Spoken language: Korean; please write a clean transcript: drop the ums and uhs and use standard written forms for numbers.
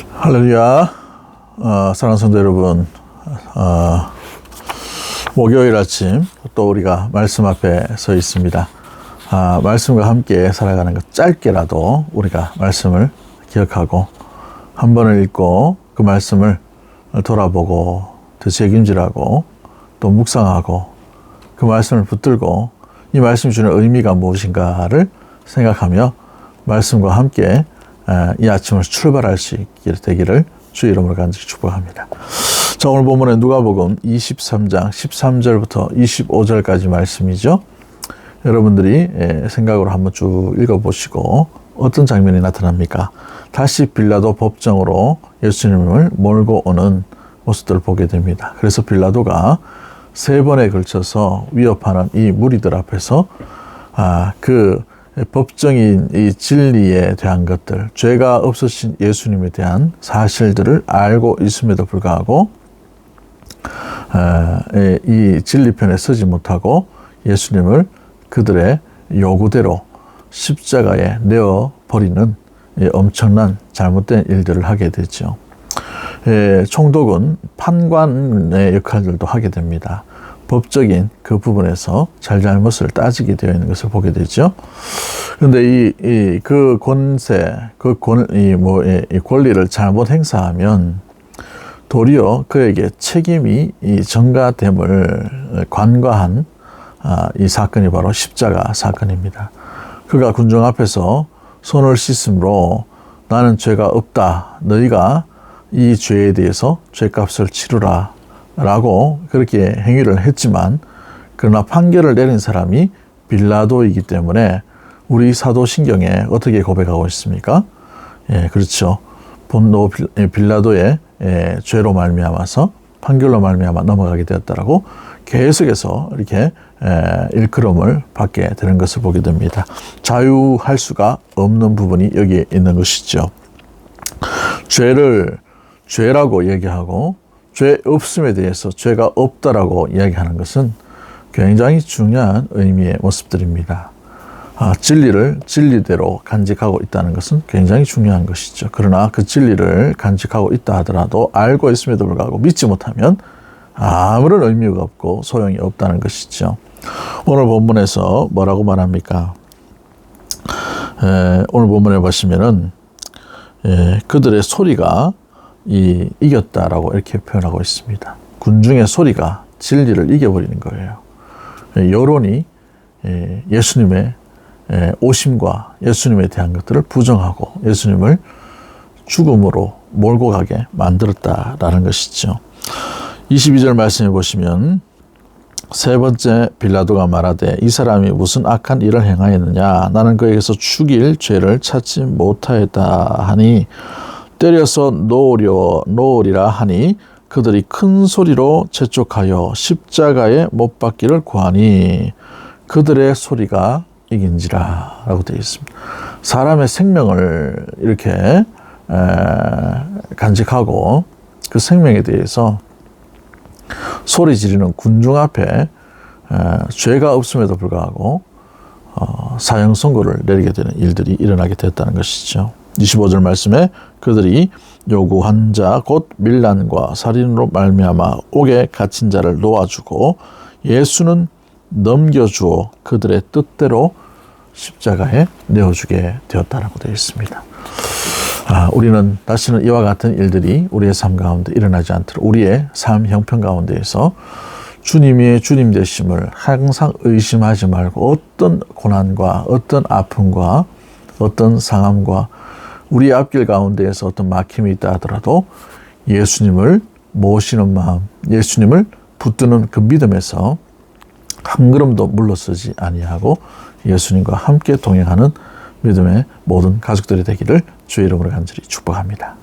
할렐루야. 사랑하는 성도 여러분, 목요일 아침 또 우리가 말씀 앞에 서 있습니다. 말씀과 함께 살아가는 것, 짧게라도 우리가 말씀을 기억하고 한 번을 읽고 그 말씀을 돌아보고 더 책임질하고 또 묵상하고 그 말씀을 붙들고 이 말씀이 주는 의미가 무엇인가를 생각하며 말씀과 함께 이 아침을 출발할 수 있게 되기를 주의 이름으로 간절히 축복합니다. 자, 오늘 본문에 누가복음 23장 13절부터 25절까지 말씀이죠. 여러분들이 생각으로 한번 쭉 읽어보시고 어떤 장면이 나타납니까? 다시 빌라도 법정으로 예수님을 몰고 오는 모습들을 보게 됩니다. 그래서 빌라도가 3번에 걸쳐서 위협하는 이 무리들 앞에서 그 법정인 이 진리에 대한 것들, 죄가 없으신 예수님에 대한 사실들을 알고 있음에도 불구하고 이 진리편에 서지 못하고 예수님을 그들의 요구대로 십자가에 내어버리는 엄청난 잘못된 일들을 하게 되죠. 총독은 판관의 역할들도 하게 됩니다. 법적인 그 부분에서 잘잘못을 따지게 되어 있는 것을 보게 되죠. 그런데 그 권세, 이 권리를 잘못 행사하면 도리어 그에게 책임이 전가됨을 관과한 이 사건이 바로 십자가 사건입니다. 그가 군중 앞에서 손을 씻음으로 나는 죄가 없다. 너희가 이 죄에 대해서 죄값을 치르라. 라고 그렇게 행위를 했지만 그러나 판결을 내린 사람이 빌라도이기 때문에 우리 사도신경에 어떻게 고백하고 있습니까? 그렇죠. 본도 빌라도의 죄로 말미암아서 판결로 말미암아 넘어가게 되었다라고 계속해서 이렇게 일컬음을 받게 되는 것을 보게 됩니다. 자유할 수가 없는 부분이 여기에 있는 것이죠. 죄를 죄라고 얘기하고 죄 없음에 대해서 죄가 없다라고 이야기하는 것은 굉장히 중요한 의미의 모습들입니다. 진리를 진리대로 간직하고 있다는 것은 굉장히 중요한 것이죠. 그러나 그 진리를 간직하고 있다 하더라도 알고 있음에도 불구하고 믿지 못하면 아무런 의미가 없고 소용이 없다는 것이죠. 오늘 본문에서 뭐라고 말합니까? 오늘 본문에 보시면은 그들의 소리가 이겼다라고 이렇게 표현하고 있습니다. 군중의 소리가 진리를 이겨버리는 거예요. 여론이 예수님의 오심과 예수님에 대한 것들을 부정하고 예수님을 죽음으로 몰고 가게 만들었다라는 것이죠. 22절 말씀해 보시면 세 번째 빌라도가 말하되 이 사람이 무슨 악한 일을 행하였느냐 나는 그에게서 죽일 죄를 찾지 못하였다 하니 때려서 놓으리라 하니 그들이 큰 소리로 재촉하여 십자가에 못 박기를 구하니 그들의 소리가 이긴지라 라고 되어 있습니다. 사람의 생명을 이렇게 간직하고 그 생명에 대해서 소리 지르는 군중 앞에 죄가 없음에도 불구하고 사형 선고를 내리게 되는 일들이 일어나게 되었다는 것이죠. 25절 말씀에 그들이 요구한 자 곧 밀란과 살인으로 말미암아 옥에 갇힌 자를 놓아주고 예수는 넘겨주어 그들의 뜻대로 십자가에 내어주게 되었다라고 되어 있습니다. 우리는 다시는 이와 같은 일들이 우리의 삶 가운데 일어나지 않도록 우리의 삶 형편 가운데에서 주님의 주님 되심을 항상 의심하지 말고 어떤 고난과 어떤 아픔과 어떤 상함과 우리 앞길 가운데에서 어떤 막힘이 있다 하더라도 예수님을 모시는 마음, 예수님을 붙드는 그 믿음에서 한 걸음도 물러서지 아니하고 예수님과 함께 동행하는 믿음의 모든 가족들이 되기를 주의 이름으로 간절히 축복합니다.